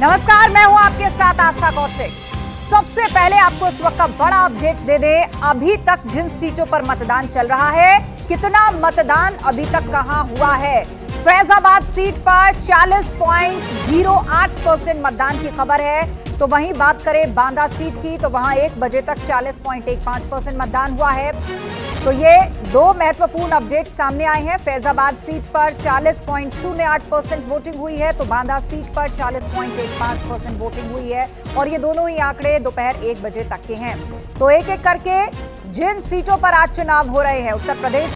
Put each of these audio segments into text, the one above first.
नमस्कार, मैं हूं आपके साथ आस्था कौशिक। सबसे पहले आपको इस वक्त का बड़ा अपडेट दे दे। अभी तक जिन सीटों पर मतदान चल रहा है, कितना मतदान अभी तक कहां हुआ है। फैजाबाद सीट पर 40.08% मतदान की खबर है। तो वहीं बात करें बांदा सीट की, तो वहां 1 बजे तक 40.15% मतदान हुआ है। तो ये दो महत्वपूर्ण अपडेट सामने आए हैं। फैजाबाद सीट पर 40.08% वोटिंग हुई है, तो बांदा सीट पर 40.15% वोटिंग हुई है। और ये दोनों ही आंकड़े दोपहर 1 बजे तक के हैं। तो एक एक करके जिन सीटों पर आज चुनाव हो रहे हैं, उत्तर प्रदेश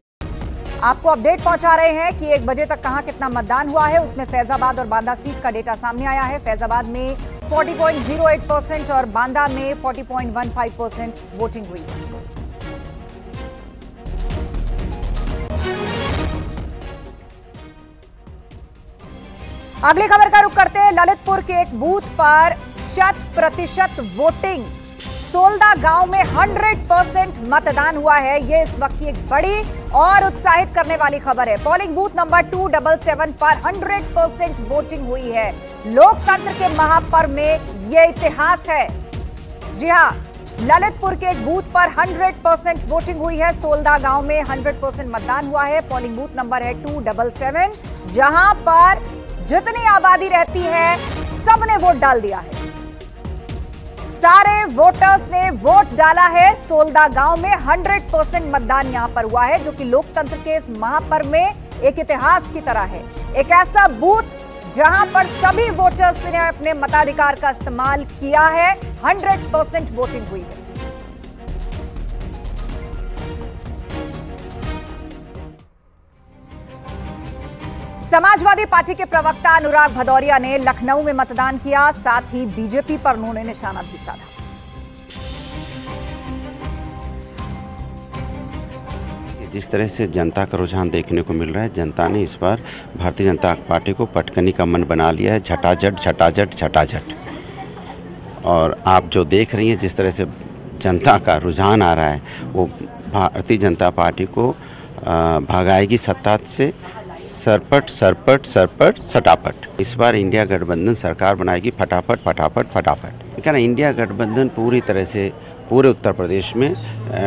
आपको अपडेट पहुंचा रहे हैं कि 1 बजे तक कहां कितना मतदान हुआ है। उसमें फैजाबाद और बांदा सीट का डेटा सामने आया है। फैजाबाद में 40.08% और बांदा में 40.15% वोटिंग हुई है। अगली खबर का रुख करते हैं। ललितपुर के एक बूथ पर 100% वोटिंग। सोलदा गांव में 100% मतदान हुआ है। ये इस वक्त की एक बड़ी और उत्साहित करने वाली खबर है। पोलिंग बूथ नंबर 277 पर 100% वोटिंग हुई है। लोकतंत्र के महापर्व में ये इतिहास है। जी हां, ललितपुर के एक बूथ पर 100% वोटिंग हुई है। सोलदा गांव में 100% मतदान हुआ है। पोलिंग बूथ नंबर है 277, जहां पर जितनी आबादी रहती है सबने वोट डाल दिया है। सारे वोटर्स ने वोट डाला है। सोलदा गांव में 100% मतदान यहां पर हुआ है, जो कि लोकतंत्र के इस महापर्व में एक इतिहास की तरह है। एक ऐसा बूथ जहां पर सभी वोटर्स ने अपने मताधिकार का इस्तेमाल किया है। 100% वोटिंग हुई है। समाजवादी पार्टी के प्रवक्ता अनुराग भदौरिया ने लखनऊ में मतदान किया, साथ ही बीजेपी पर उन्होंने निशाना भी साधा। जिस तरह से जनता का रुझान देखने को मिल रहा है, जनता ने इस बार भारतीय जनता पार्टी को पटकनी का मन बना लिया है। झटाझट झटाझट झटाझट। और आप जो देख रही हैं, जिस तरह से जनता का रुझान आ रहा है, वो भारतीय जनता पार्टी को भगाएगी सत्ता से। सरपट सरपट सरपट सटापट। इस बार इंडिया गठबंधन सरकार बनाएगी फटाफट फटाफट फटाफट। क्या ना, इंडिया गठबंधन पूरी तरह से पूरे उत्तर प्रदेश में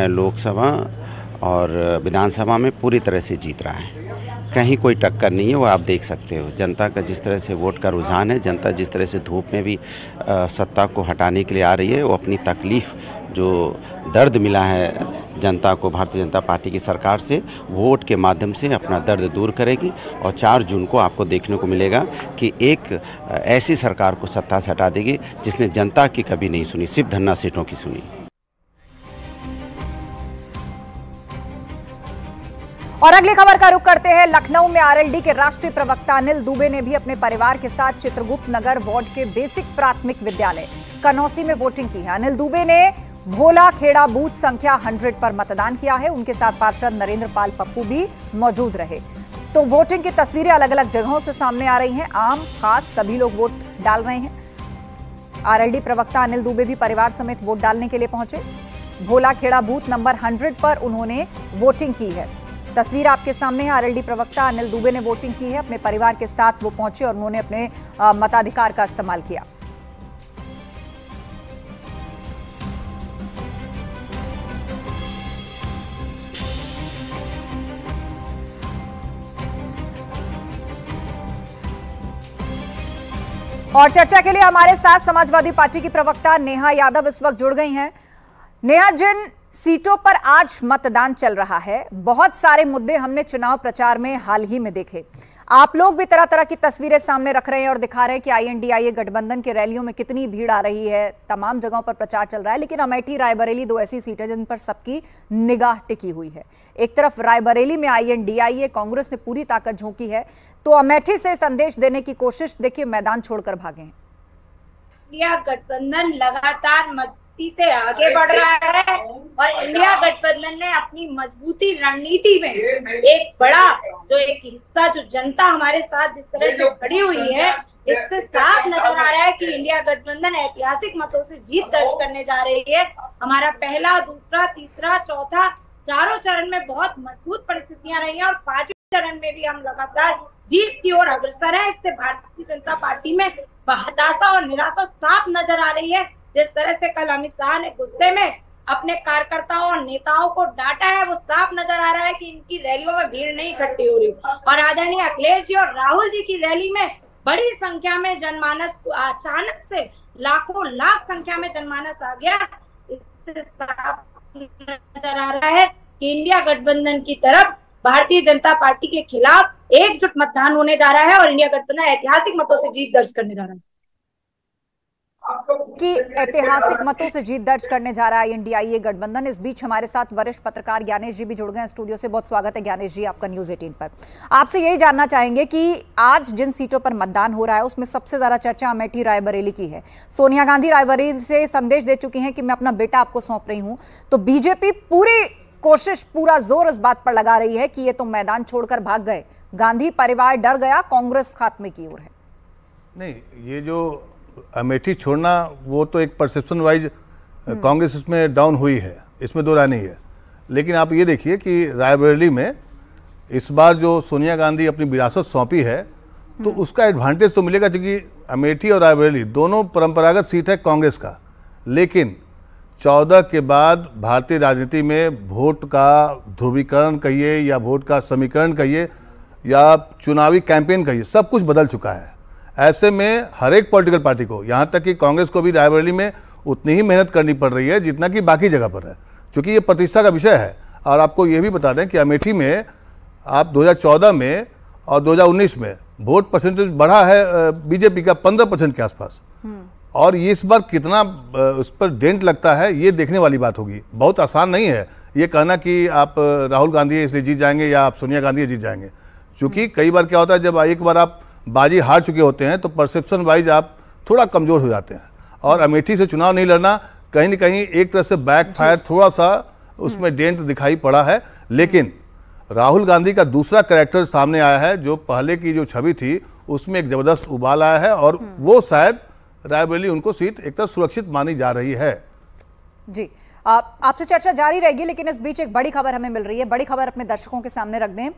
लोकसभा और विधानसभा में पूरी तरह से जीत रहा है। कहीं कोई टक्कर नहीं है, वो आप देख सकते हो। जनता का जिस तरह से वोट का रुझान है, जनता जिस तरह से धूप में भी सत्ता को हटाने के लिए आ रही है, वो अपनी तकलीफ़, जो दर्द मिला है जनता को भारतीय जनता पार्टी की सरकार से, वोट के माध्यम से अपना दर्द दूर करेगी। और 4 जून को आपको देखने को मिलेगा कि एक ऐसी सरकार को सत्ता से हटा देगी जिसने जनता की कभी नहीं सुनी, सिर्फ धन्ना सीटों की सुनी। और अगली खबर का रुख करते हैं। लखनऊ में आरएलडी के राष्ट्रीय प्रवक्ता अनिल दुबे ने भी अपने परिवार के साथ चित्रगुप्त नगर वार्ड के बेसिक प्राथमिक विद्यालय कनौसी में वोटिंग की है। अनिल दुबे ने भोला खेड़ा बूथ संख्या 100 पर मतदान किया है। उनके साथ पार्षद नरेंद्र पाल पप्पू भी मौजूद रहे। तो वोटिंग की तस्वीरें अलग अलग जगहों से सामने आ रही हैं। आम खास सभी लोग वोट डाल रहे हैं। आरएलडी प्रवक्ता अनिल दुबे भी परिवार समेत वोट डालने के लिए पहुंचे। भोला खेड़ा बूथ नंबर 100 पर उन्होंने वोटिंग की है। तस्वीर आपके सामने है। आरएलडी प्रवक्ता अनिल दुबे ने वोटिंग की है। अपने परिवार के साथ वो पहुंचे और उन्होंने अपने मताधिकार का इस्तेमाल किया। और चर्चा के लिए हमारे साथ समाजवादी पार्टी की प्रवक्ता नेहा यादव इस वक्त जुड़ गई हैं। नेहा, जिन सीटों पर आज मतदान चल रहा है, बहुत सारे मुद्दे हमने चुनाव प्रचार में हाल ही में देखे। आप लोग भी तरह तरह की तस्वीरें सामने रख रहे हैं और दिखा रहे हैं कि आईएनडीआईए गठबंधन के रैलियों में कितनी भीड़ आ रही है। तमाम जगहों पर प्रचार चल रहा है। लेकिन अमेठी रायबरेली 2 ऐसी सीटें जिन पर सबकी निगाह टिकी हुई है। एक तरफ रायबरेली में आईएनडीआईए कांग्रेस ने पूरी ताकत झोंकी है, तो अमेठी से संदेश देने की कोशिश, देखिए, मैदान छोड़कर भागे हैं। इंडिया गठबंधन लगातार मजबूती से आगे बढ़ रहा है और इंडिया गठबंधन ने अपनी मजबूती रणनीति में एक बड़ा जो एक हिस्सा, जो जनता हमारे साथ जिस तरह से खड़ी हुई है, इससे साफ नजर आ रहा है कि इंडिया गठबंधन ऐतिहासिक मतों से जीत दर्ज करने जा रही है। हमारा पहला, दूसरा, तीसरा, चौथा, चारों चरण में बहुत मजबूत परिस्थितियां रही हैं और 5 चरण में भी हम लगातार जीत की ओर अग्रसर है। इससे भारतीय जनता पार्टी में हताशा और निराशा साफ नजर आ रही है। जिस तरह से कल अमित शाह ने गुस्से में अपने कार्यकर्ताओं और नेताओं को डांटा है, वो साफ नजर आ रहा है कि इनकी रैलियों में भीड़ नहीं इकट्ठी हो रही। और आदरणीय अखिलेश जी और राहुल जी की रैली में बड़ी संख्या में जनमानस, अचानक से लाखों लाख संख्या में जनमानस आ गया। इससे साफ नजर आ रहा है कि इंडिया गठबंधन की तरफ भारतीय जनता पार्टी के खिलाफ एकजुट मतदान होने जा रहा है और इंडिया गठबंधन ऐतिहासिक मतों से जीत दर्ज करने जा रहा है। कि ऐतिहासिक मतों से जीत दर्ज करने जा रहा है इंडिया ये गठबंधन। इस बीच हमारे साथ वरिष्ठ पत्रकार ज्ञानेश जी भी जुड़ गए हैं स्टूडियो से। बहुत स्वागत है ज्ञानेश जी आपका न्यूज 18 पर। आपसे यही जानना चाहेंगे कि आज जिन सीटों पर मतदान हो रहा है उसमें सबसे ज्यादा चर्चा अमेठी रायबरेली की है। सोनिया गांधी रायबरेली से संदेश दे चुकी हैं कि मैं अपना बेटा आपको सौंप रही हूं, तो बीजेपी पूरी कोशिश, पूरा जोर इस बात पर लगा रही है कि ये तो मैदान छोड़कर भाग गए, गांधी परिवार डर गया, कांग्रेस खात्मे की ओर है। नहीं, ये जो अमेठी छोड़ना वो तो एक परसेप्शन वाइज कांग्रेस इसमें डाउन हुई है, इसमें दो राय नहीं है। लेकिन आप ये देखिए कि रायबरेली में इस बार जो सोनिया गांधी अपनी विरासत सौंपी है तो उसका एडवांटेज तो मिलेगा, क्योंकि अमेठी और रायबरेली दोनों परंपरागत सीट है कांग्रेस का। लेकिन 14 के बाद भारतीय राजनीति में वोट का ध्रुवीकरण कहिए या वोट का समीकरण कहिए या चुनावी कैंपेन कहिए, सब कुछ बदल चुका है। ऐसे में हर एक पॉलिटिकल पार्टी को, यहाँ तक कि कांग्रेस को भी रायबरेली में उतनी ही मेहनत करनी पड़ रही है जितना कि बाकी जगह पर है, क्योंकि ये प्रतिष्ठा का विषय है। और आपको ये भी बता दें कि अमेठी में आप 2014 में और 2019 में वोट परसेंटेज बढ़ा है बीजेपी का 15% के आसपास। और ये इस बार कितना उस पर डेंट लगता है ये देखने वाली बात होगी। बहुत आसान नहीं है ये कहना कि आप राहुल गांधी इसलिए जीत जाएंगे या आप सोनिया गांधी जीत जाएंगे, क्योंकि कई बार क्या होता है जब एक बार आप बाजी हार चुके होते हैं तो परसेप्शन वाइज आप थोड़ा कमज़ोर हो जाते हैं। और अमेठी से चुनाव नहीं लड़ना कहीं ना कहीं एक तरह से बैकफायर, थोड़ा सा उसमें डेंट दिखाई पड़ा है। लेकिन राहुल गांधी का दूसरा कैरेक्टर सामने आया है, जो पहले की जो छवि थी उसमें एक ज़बरदस्त उबाल आया है और वो शायद रायबरेली उनको सीट एक तरह सुरक्षित मानी जा रही है। जी, आपसे चर्चा जारी रहेगी, लेकिन इस बीच एक बड़ी खबर हमें मिल रही है। बड़ी खबर अपने दर्शकों के सामने रख दें।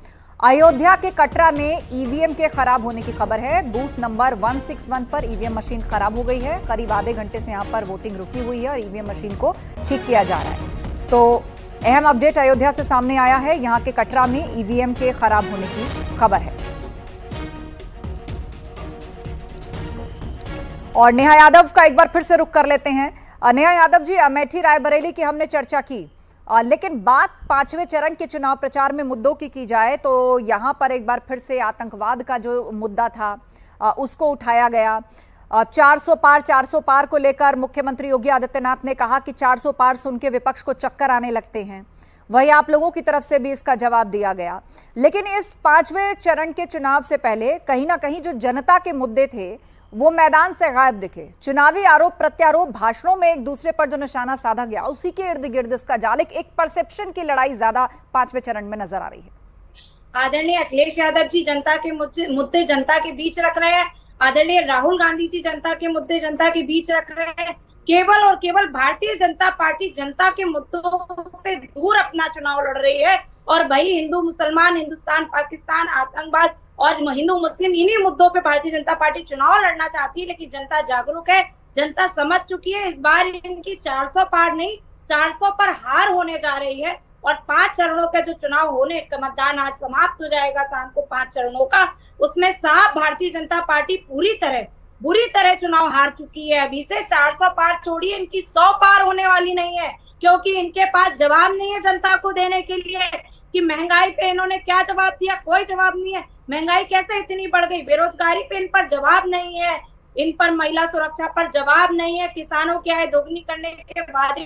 अयोध्या के कटरा में ईवीएम के खराब होने की खबर है। बूथ नंबर 161 पर ईवीएम मशीन खराब हो गई है। करीब आधे घंटे से यहां पर वोटिंग रुकी हुई है और ईवीएम मशीन को ठीक किया जा रहा है। तो अहम अपडेट अयोध्या से सामने आया है। यहां के कटरा में ईवीएम के खराब होने की खबर है। और नेहा यादव का एक बार फिर से रुख कर लेते हैं। नेहा यादव जी, अमेठी रायबरेली की हमने चर्चा की, लेकिन बात 5वें चरण के चुनाव प्रचार में मुद्दों की जाए तो यहां पर एक बार फिर से आतंकवाद का जो मुद्दा था उसको उठाया गया। 400 पार को लेकर मुख्यमंत्री योगी आदित्यनाथ ने कहा कि 400 पार सुन के विपक्ष को चक्कर आने लगते हैं। वही आप लोगों की तरफ से भी इसका जवाब दिया गया। लेकिन इस 5वें चरण के चुनाव से पहले कहीं ना कहीं जो जनता के मुद्दे थे वो मैदान से गायब दिखे। चुनावी आरोप प्रत्यारोप, भाषणों में एक दूसरे पर जो निशाना साधा गया उसी के इर्द गिर्द इसका जाल, एक परसेप्शन की लड़ाई ज्यादा 5वें चरण में नजर आ रही है। आदरणीय अखिलेश यादव जी जनता के मुद्दे जनता के बीच रख रहे हैं। आदरणीय राहुल गांधी जी जनता के मुद्दे जनता के बीच रख रहे हैं। केवल और केवल भारतीय जनता पार्टी जनता के मुद्दों से दूर अपना चुनाव लड़ रही है। और भाई हिंदू मुसलमान, हिंदुस्तान पाकिस्तान, आतंकवाद और हिंदू मुस्लिम, इन्हीं मुद्दों पे भारतीय जनता पार्टी चुनाव लड़ना चाहती है। लेकिन जनता जागरूक है, जनता समझ चुकी है। इस बार इनकी 400 पार नहीं 400 पर हार होने जा रही है। और 5 चरणों का जो चुनाव होने का मतदान आज समाप्त हो जाएगा शाम को 5 चरणों का, उसमें साफ भारतीय जनता पार्टी बुरी तरह चुनाव हार चुकी है। अभी से 400 पार छोड़िए, इनकी 100 पार होने वाली नहीं है, क्योंकि इनके पास जवाब नहीं है जनता को देने के लिए कि महंगाई पे इन्होंने क्या जवाब दिया। कोई जवाब नहीं है। महंगाई कैसे इतनी बढ़ गई, बेरोजगारी पे इन पर जवाब नहीं है, इन पर महिला सुरक्षा पर जवाब नहीं है, किसानों की आय दोगुनी करने के वादे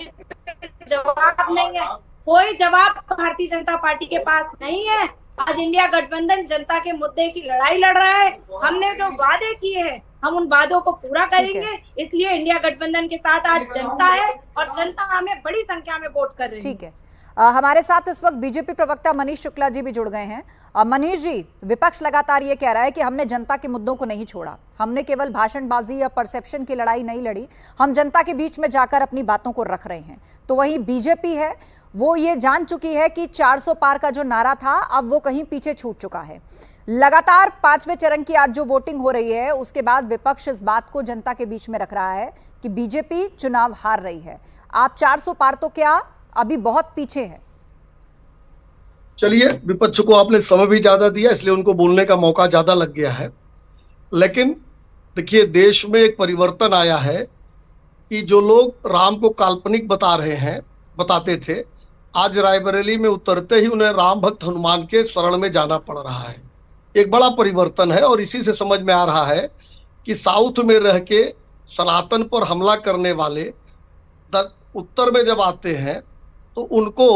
जवाब नहीं है। कोई जवाब भारतीय जनता पार्टी के पास नहीं है। आज इंडिया गठबंधन जनता के मुद्दे की लड़ाई लड़ रहा है। हमने जो वादे किए हैं हम उन वादों को पूरा करेंगे। इसलिए इंडिया गठबंधन के साथ आज जनता है और जनता हमें बड़ी संख्या में वोट कर रही है। ठीक है, हमारे साथ इस वक्त बीजेपी प्रवक्ता मनीष शुक्ला जी भी जुड़ गए हैं। मनीष जी, विपक्ष लगातार ये कह रहा है कि हमने जनता के मुद्दों को नहीं छोड़ा, हमने केवल भाषणबाजी या परसेप्शन की लड़ाई नहीं लड़ी, हम जनता के बीच में जाकर अपनी बातों को रख रहे हैं। तो वहीं बीजेपी है वो ये जान चुकी है कि 400 पार का जो नारा था अब वो कहीं पीछे छूट चुका है। लगातार 5वें चरण की आज जो वोटिंग हो रही है उसके बाद विपक्ष इस बात को जनता के बीच में रख रहा है कि बीजेपी चुनाव हार रही है। आप 400 पार तो क्या अभी बहुत पीछे है। चलिए, विपक्ष को आपने समय भी ज्यादा दिया इसलिए उनको बोलने का मौका ज्यादा लग गया है। लेकिन देखिए, देश में एक परिवर्तन आया है कि जो लोग राम को काल्पनिक बताते थे, आज रायबरेली में उतरते ही उन्हें राम भक्त हनुमान के शरण में जाना पड़ रहा है। एक बड़ा परिवर्तन है और इसी से समझ में आ रहा है कि साउथ में रह के सनातन पर हमला करने वाले उत्तर में जब आते हैं तो उनको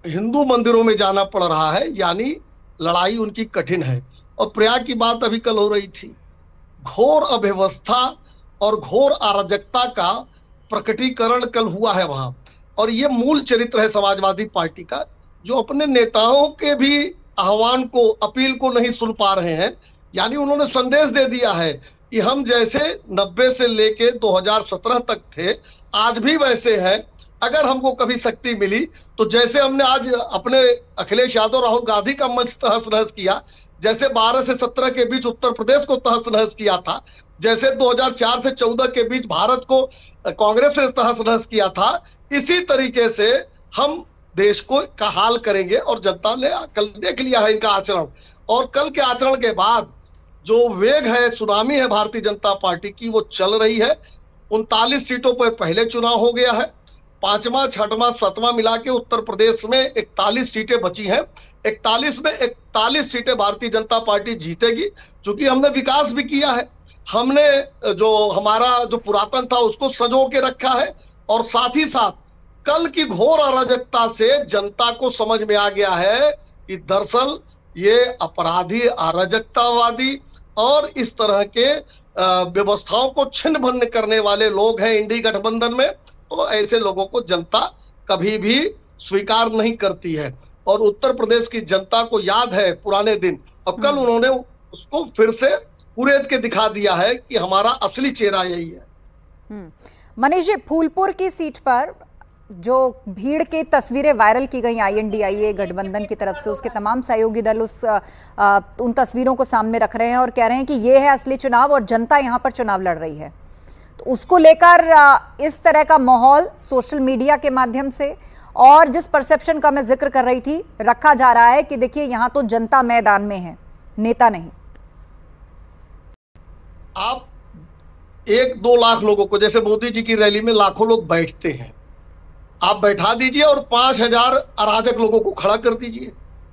हिंदू मंदिरों में जाना पड़ रहा है, यानी लड़ाई उनकी कठिन है। और प्रयाग की बात अभी कल हो रही थी, घोर अव्यवस्था और घोर अराजकता का प्रकटीकरण कल हुआ है वहां। और ये मूल चरित्र है समाजवादी पार्टी का, जो अपने नेताओं के भी आह्वान को, अपील को नहीं सुन पा रहे हैं। यानी उन्होंने संदेश दे दिया है कि हम जैसे 90 से लेके 2017 तक थे आज भी वैसे हैं। अगर हमको कभी शक्ति मिली तो जैसे हमने आज अपने अखिलेश यादव राहुल गांधी का मंच तहस नहस किया, जैसे 12 से 17 के बीच उत्तर प्रदेश को तहस नहस किया था, जैसे 2004 से 14 के बीच भारत को कांग्रेस ने तहस नहस किया था, इसी तरीके से हम देश को का हाल करेंगे। और जनता ने कल देख लिया है इनका आचरण। और कल के आचरण के बाद जो वेग है, सुनामी है भारतीय जनता पार्टी की, वो चल रही है। 39 सीटों पर पहले चुनाव हो गया है, 5वां, 6वां, 7वां मिला के उत्तर प्रदेश में 41 सीटें बची हैं। 41 में 41 सीटें भारतीय जनता पार्टी जीतेगी, क्योंकि हमने विकास भी किया है। हमने जो हमारा जो पुरातन था उसको संजो के रखा है। और साथ ही साथ कल की घोर अराजकता से जनता को समझ में आ गया है कि दरअसल ये अपराधी, अराजकतावादी और इस तरह के व्यवस्थाओं को छिन्न भिन्न करने वाले लोग हैं इंडी गठबंधन में। तो ऐसे लोगों को जनता कभी भी स्वीकार नहीं करती है। और उत्तर प्रदेश की जनता को याद है पुराने दिन, और कल उन्होंने उसको फिर से कुरेद के दिखा दिया है कि हमारा असली चेहरा यही है। मनीष जी, फूलपुर की सीट पर जो भीड़ की तस्वीरें वायरल की गई INDIA गठबंधन की तरफ से, उसके तमाम सहयोगी दल उन तस्वीरों को सामने रख रहे हैं और कह रहे हैं कि ये है असली चुनाव और जनता यहां पर चुनाव लड़ रही है। तो उसको लेकर इस तरह का माहौल सोशल मीडिया के माध्यम से और जिस परसेप्शन का मैं जिक्र कर रही थी रखा जा रहा है कि देखिए यहां तो जनता मैदान में है, नेता नहीं। आप 1-2 लाख लोगों को, जैसे मोदी जी की रैली में लाखों लोग बैठते हैं, आप बैठा दीजिए और 5000 अराजक लोगों को खड़ा कर दीजिए,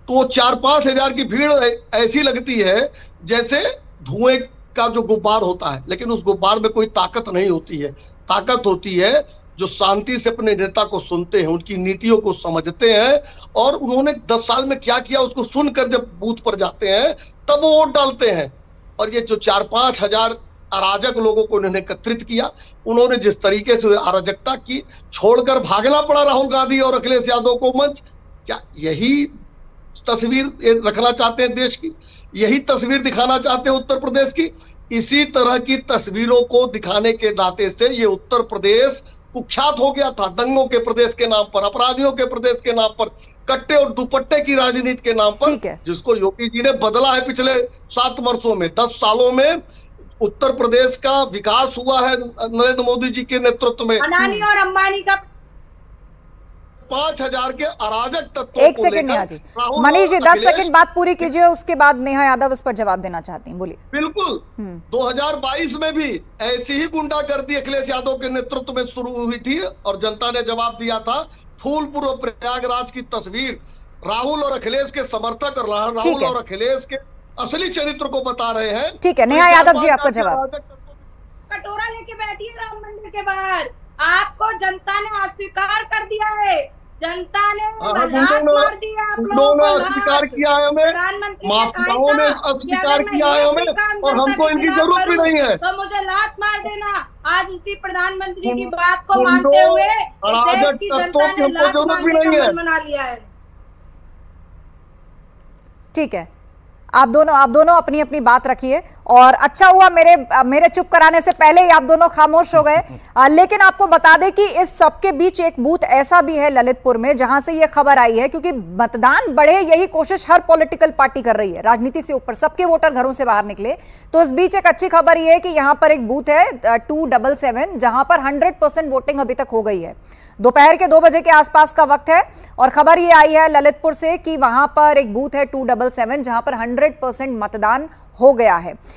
तो 4-5 हजार की भीड़ ऐसी लगती है जैसे धुएं का जो गुब्बार होता है, लेकिन उस गुब्बार में कोई ताकत नहीं होती है। ताकत होती है जो शांति से अपने नेता को सुनते हैं, उनकी नीतियों को समझते हैं और उन्होंने 10 साल में क्या किया उसको सुनकर जब बूथ पर जाते हैं तब वो वोट डालते हैं। और ये जो 4-5 हजार अराजक लोगों को उन्होंने एकत्रित किया, उन्होंने जिस तरीके से अराजकता की, छोड़कर भागना पड़ा राहुल गांधी और अखिलेश यादव को मंच, क्या यही तस्वीर रखना चाहते हैं देश की? यही तस्वीर दिखाना चाहते हैं उत्तर प्रदेश की? इसी तरह की तस्वीरों को दिखाने के नाते से ये उत्तर प्रदेश कुख्यात हो गया था, दंगों के प्रदेश के नाम पर, अपराधियों के प्रदेश के नाम पर, कट्टे और दुपट्टे की राजनीति के नाम पर, जिसको योगी जी ने बदला है पिछले 7 वर्षों में। 10 सालों में उत्तर प्रदेश का विकास हुआ है नरेंद्र मोदी जी के नेतृत्व में। अडानी और अंबानी का 5000 के अराजक तत्वों एक सेकंड नेहा जी, मनीष जी 10 सेकंड बात पूरी कीजिए, उसके बाद नेहा यादव इस पर जवाब देना चाहती हैं, बोलिए। बिल्कुल, 2022 में भी ऐसी ही गुंडागर्दी अखिलेश यादव के नेतृत्व में शुरू हुई थी और जनता ने जवाब दिया था। फूलपुर और प्रयागराज की तस्वीर राहुल और अखिलेश के समर्थक और राहुल और अखिलेश के असली चरित्र को बता रहे हैं। ठीक है, नेहा यादव जी आपका जवाब। कटोरा लेके बैठी है राम मंदिर के बाहर, आपको जनता ने अस्वीकार कर दिया है। जनता ने मार दिया, आप लोगों ने अस्वीकार किया है हमें, माफियाओं ने अस्वीकार किया है हमें और हमको इनकी जरूरत भी नहीं है। तो मुझे लात मार देना। आज उसी प्रधानमंत्री की बात को मानते हुए देश की जनता ने लात मारने का मन बना लिया है। ठीक है, आप दोनों अपनी अपनी बात रखिए और अच्छा हुआ मेरे चुप कराने से पहले ही आप दोनों खामोश हो गए। लेकिन आपको बता दें कि इस सबके बीच एक बूथ ऐसा भी है ललितपुर में जहां से ये खबर आई है, क्योंकि मतदान बढ़े यही कोशिश हर पॉलिटिकल पार्टी कर रही है, राजनीति से ऊपर सबके वोटर घरों से बाहर निकले। तो इस बीच एक अच्छी खबर ये है कि यहां पर एक बूथ है 277 जहां पर 100% वोटिंग अभी तक हो गई है। दोपहर के 2 बजे के आसपास का वक्त है और खबर ये आई है ललितपुर से कि वहां पर एक बूथ है 277 जहां पर 100% मतदान हो गया है।